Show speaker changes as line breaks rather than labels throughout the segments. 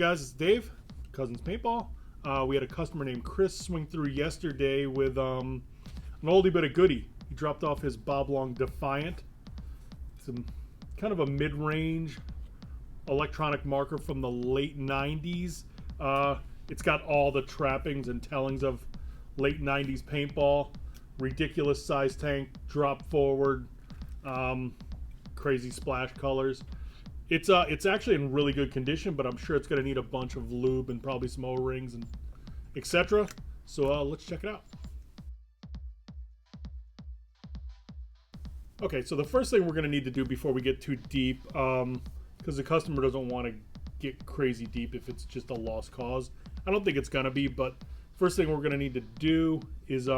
guys, it's Dave, Cousins Paintball. We had a customer named Chris swing through yesterday with an oldie but a goodie. He dropped off his Bob Long Defiant. It's kind of a mid-range electronic marker from the late 90s. It's got all the trappings and tellings of late 90s paintball. Ridiculous size tank, drop forward, crazy splash colors. It's actually in really good condition, but I'm sure it's going to need a bunch of lube and probably some O-rings and etc. So let's check it out. Okay, so the first thing we're going to need to do before we get too deep, because the customer doesn't want to get crazy deep if it's just a lost cause. I don't think it's going to be, but first thing we're going to need to do is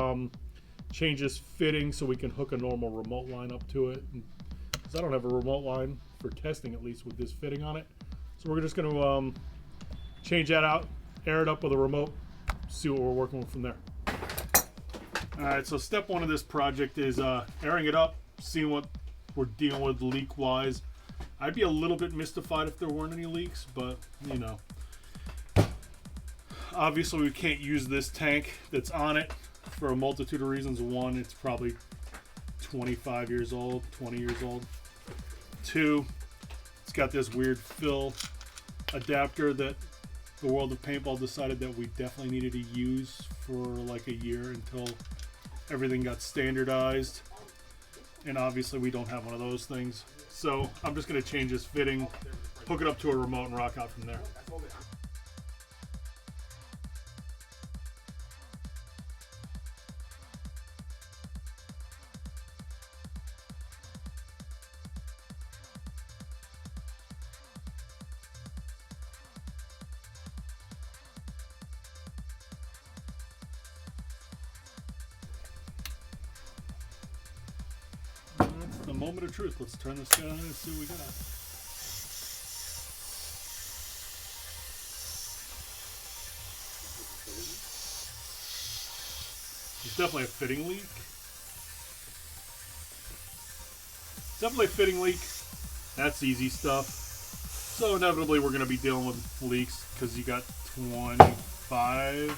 change this fitting so we can hook a normal remote line up to it. Because I don't have a remote line for testing, at least with this fitting on it. So we're just going to change that out, air it up with a remote, see what we're working with from there. All right, so step one of this project is airing it up, seeing what we're dealing with leak-wise. I'd be a little bit mystified if there weren't any leaks, but you know. Obviously, we can't use this tank that's on it for a multitude of reasons. One, it's probably 25 years old, 20 years old. Two, it's got this weird fill adapter that the world of paintball decided that we definitely needed to use for like a year until everything got standardized. And obviously we don't have one of those things. So I'm just going to change this fitting, hook it up to a remote, and rock out from there. The moment of truth. Let's turn this guy on and see what we got. There's definitely a fitting leak. Definitely a fitting leak. That's easy stuff. So inevitably we're going to be dealing with leaks because you got 25,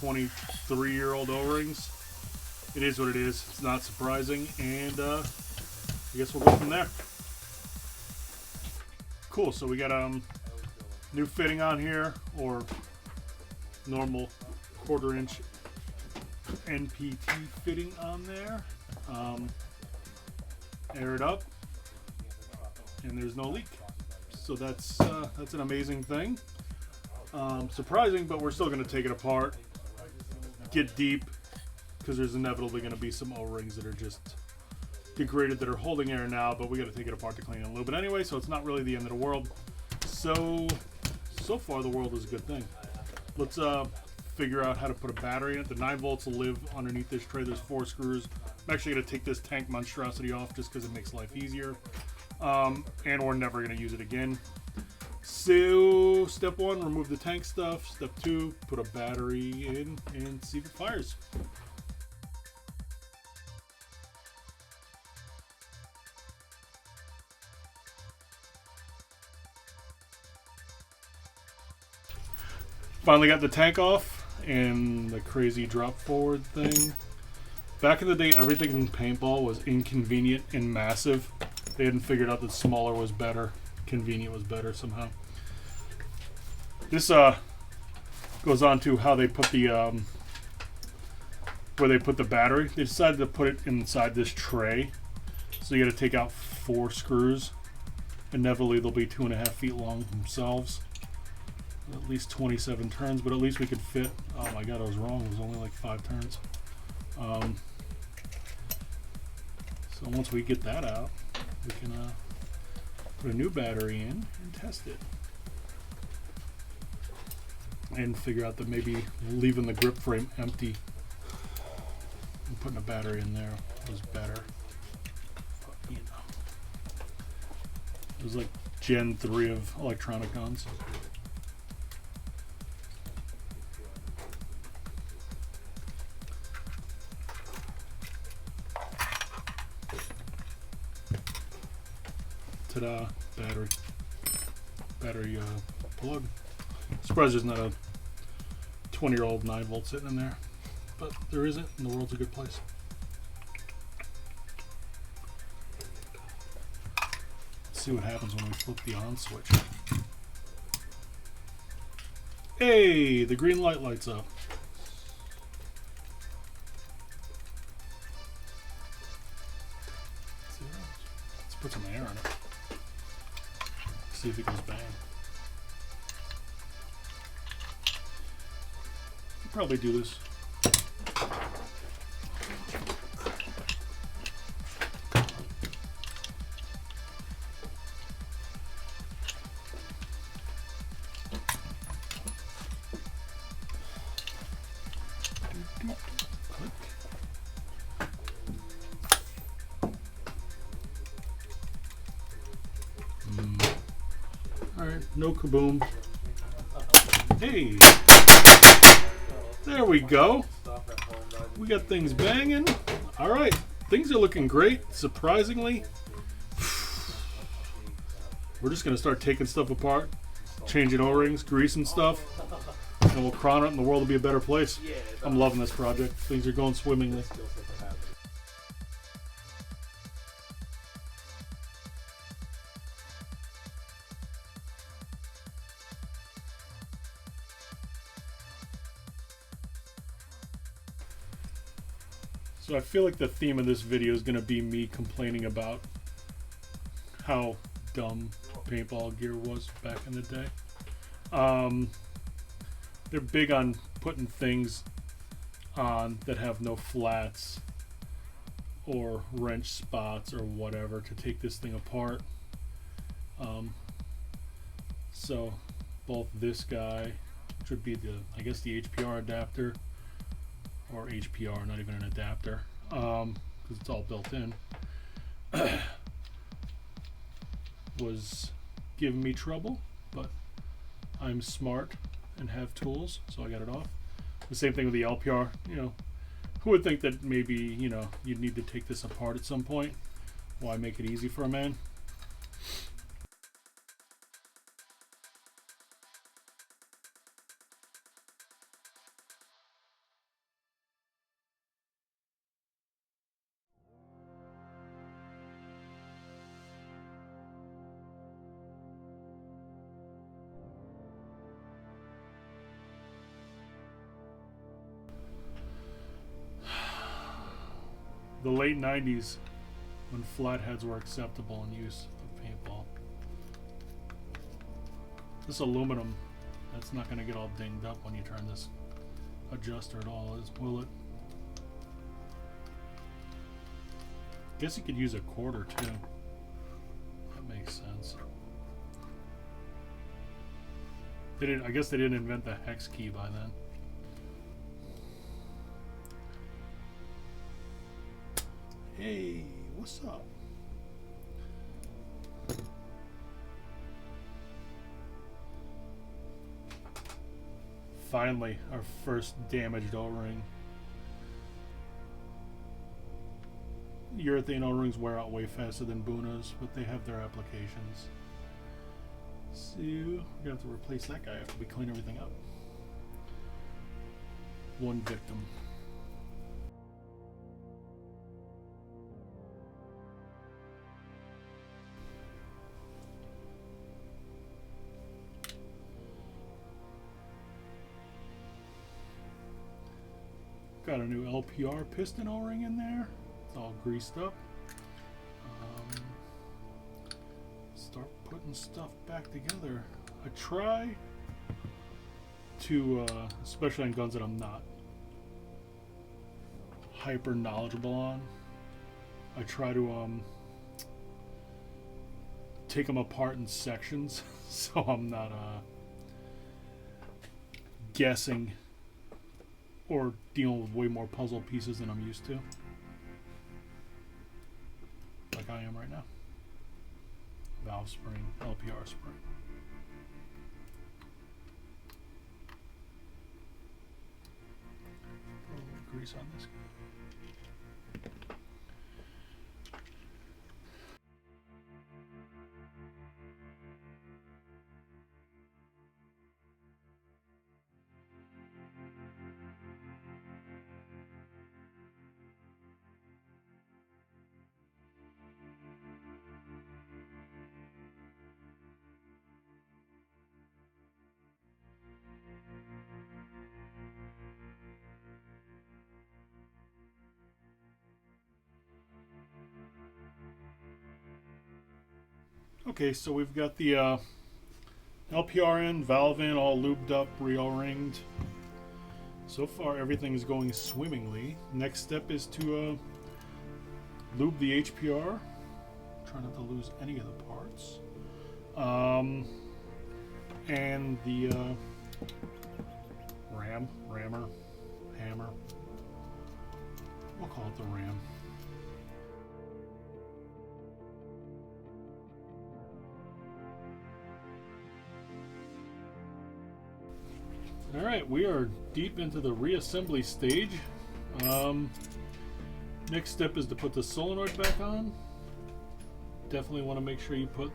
23-year-old O-rings. It is what it is. It's not surprising, and I guess we'll go from there. Cool. So we got new fitting on here, or normal 1/4 inch NPT fitting on there. Air it up, and there's no leak. So that's an amazing thing. Surprising, but we're still going to take it apart, get deep, because there's inevitably going to be some O-rings that are just degraded that are holding air now, but we got to take it apart to clean it a little bit anyway, so it's not really the end of the world. So far the world is a good thing. Let's figure out how to put a battery in it. The 9 volts will live underneath this tray. There's 4 screws. I'm actually going to take this tank monstrosity off just because it makes life easier, and we're never going to use it again. So step 1, remove the tank stuff. Step 2, put a battery in and see if it fires. Finally got the tank off and the crazy drop forward thing. Back in the day, everything in paintball was inconvenient and massive. They hadn't figured out that smaller was better, convenient was better somehow. This goes on to how they put the where they put the battery. They decided to put it inside this tray, so you got to take out 4 screws. Inevitably, they'll be 2.5 feet long themselves. At least 27 turns, but at least we could fit. Oh my god, I was wrong. It was only like 5 turns. So once we get that out, we can put a new battery in and test it. And figure out that maybe leaving the grip frame empty and putting a battery in there was better. But, you know, it was like Gen 3 of electronic guns. Ta-da! Battery plug. Surprised there's not a 20-year-old 9-volt sitting in there, but there isn't, and the world's a good place. Let's see what happens when we flip the on switch. Hey, the green light lights up. Let's put some air in it. See if it goes bang. I'll probably do this. Alright, no kaboom. Hey! There we go. We got things banging. Alright, things are looking great, surprisingly. We're just going to start taking stuff apart, changing O-rings, greasing stuff, and we'll crown it and the world will be a better place. I'm loving this project. Things are going swimmingly. So I feel like the theme of this video is going to be me complaining about how dumb paintball gear was back in the day. They're big on putting things on that have no flats or wrench spots or whatever to take this thing apart. So both this guy, which would be the, I guess, the HPR adapter, or HPR, not even an adapter, because it's all built in, was giving me trouble, but I'm smart and have tools, so I got it off. The same thing with the LPR. You know, who would think that maybe, you know, you'd need to take this apart at some point? Why make it easy for a man? The late 90s, when flatheads were acceptable in use of paintball. This aluminum, that's not going to get all dinged up when you turn this adjuster at all, will it? Guess you could use a quarter too. That makes sense. They didn't, I guess they didn't invent the hex key by then. Hey, what's up? Finally, our first damaged O-ring. Urethane O-rings wear out way faster than Bunas, but they have their applications. So, we're gonna have to replace that guy after we clean everything up. One victim. Got a new LPR piston O-ring in there. It's all greased up. Start putting stuff back together. I try to, especially on guns that I'm not hyper knowledgeable on, I try to take them apart in sections so I'm not guessing or dealing with way more puzzle pieces than I'm used to. Like I am right now. Valve spring, LPR spring. Put a little grease on this guy. Okay, so we've got the LPR in, valve in, all lubed up, re-O-ringed. So far everything is going swimmingly. Next step is to lube the HPR. Try not to lose any of the parts. And the hammer. We'll call it the ram. Alright, we are deep into the reassembly stage. Next step is to put the solenoid back on. Definitely want to make sure you put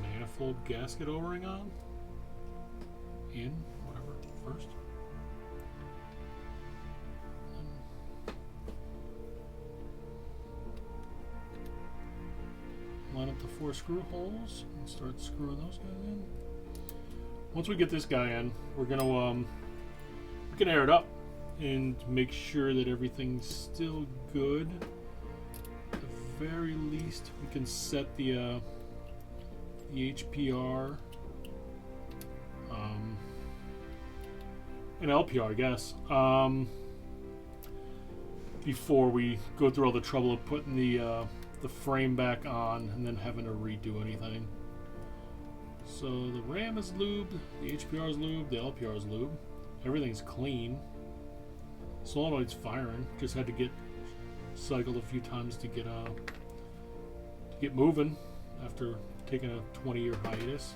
manifold gasket O-ring on. Whatever, first. Line up the 4 screw holes and start screwing those guys in. Once we get this guy in, we're gonna we can air it up and make sure that everything's still good. At the very least, we can set the HPR and LPR, I guess, before we go through all the trouble of putting the frame back on and then having to redo anything. So the RAM is lubed, the HPR is lubed, the LPR is lubed. Everything's clean. Solenoid's firing. Just had to get cycled a few times to get moving after taking a 20-year hiatus.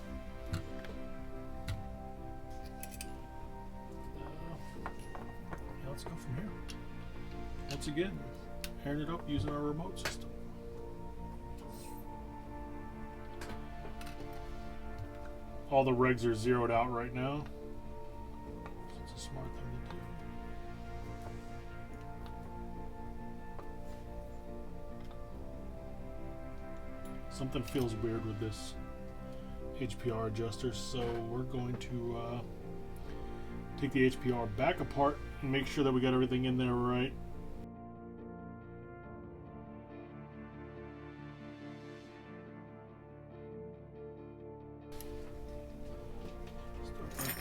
Let's go from here. Once again, airing it up using our remote system. All the regs are zeroed out right now. It's a smart thing to do. Something feels weird with this HPR adjuster, so we're going to take the HPR back apart and make sure that we got everything in there right.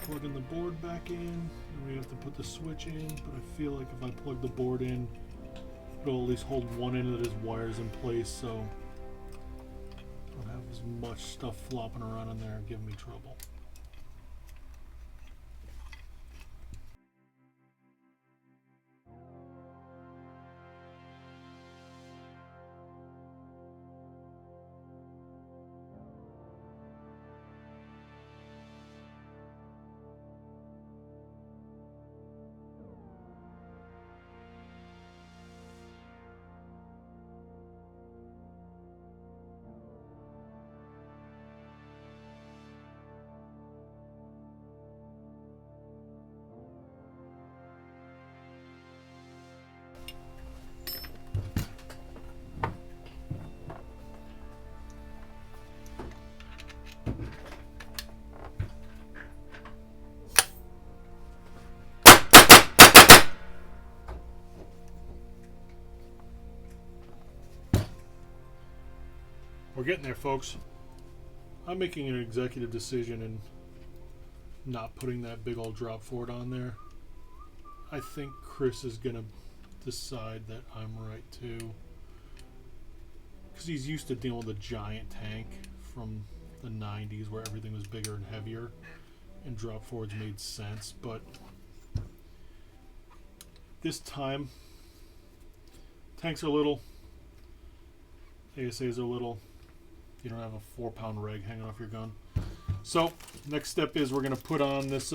Plugging the board back in, and we have to put the switch in, but I feel like if I plug the board in, it'll at least hold one end of his wires in place, so I don't have as much stuff flopping around in there and giving me trouble. We're getting there, folks. I'm making an executive decision and not putting that big old drop forward on there. I think Chris is gonna decide that I'm right too, because he's used to dealing with a giant tank from the 90s where everything was bigger and heavier and drop forwards made sense, but this time tanks are little, ASAs are little. You don't have a 4-pound reg hanging off your gun. So next step is we're going to put on this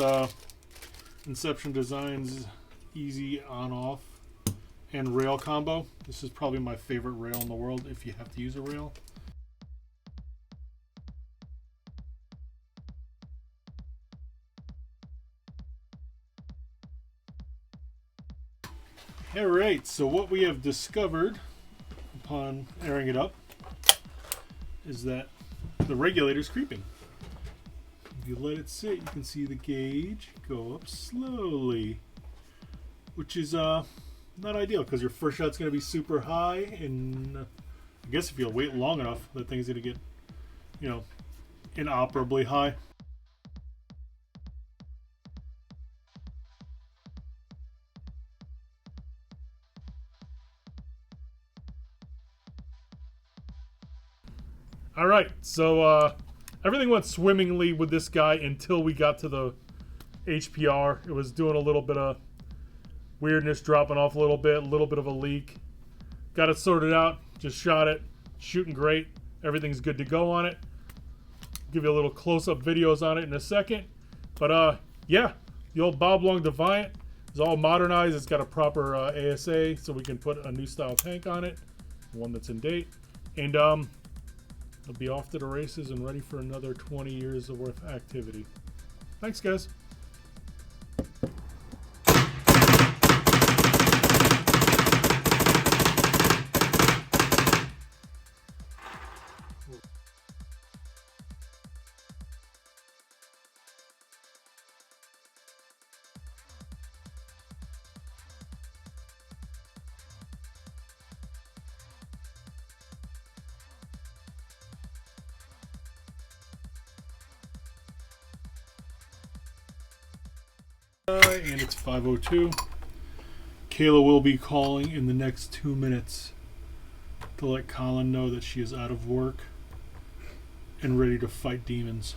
Inception Designs easy on off and rail combo. This is probably my favorite rail in the world if you have to use a rail. Alright, so what we have discovered upon airing it up is that the regulator is creeping. If you let it sit, you can see the gauge go up slowly, which is not ideal because your first shot's going to be super high and I guess if you wait long enough, that thing's gonna get, you know, inoperably high. All right, so everything went swimmingly with this guy until we got to the HPR. It was doing a little bit of weirdness, dropping off a little bit of a leak. Got it sorted out, just shot it, shooting great. Everything's good to go on it. Give you a little close-up videos on it in a second. But yeah, the old Bob Long Defiant is all modernized. It's got a proper ASA, so we can put a new style tank on it, one that's in date. And it'll be off to the races and ready for another 20 years of worth of activity. Thanks, guys. And it's 5:02. Kayla will be calling in the next 2 minutes to let Colin know that she is out of work and ready to fight demons.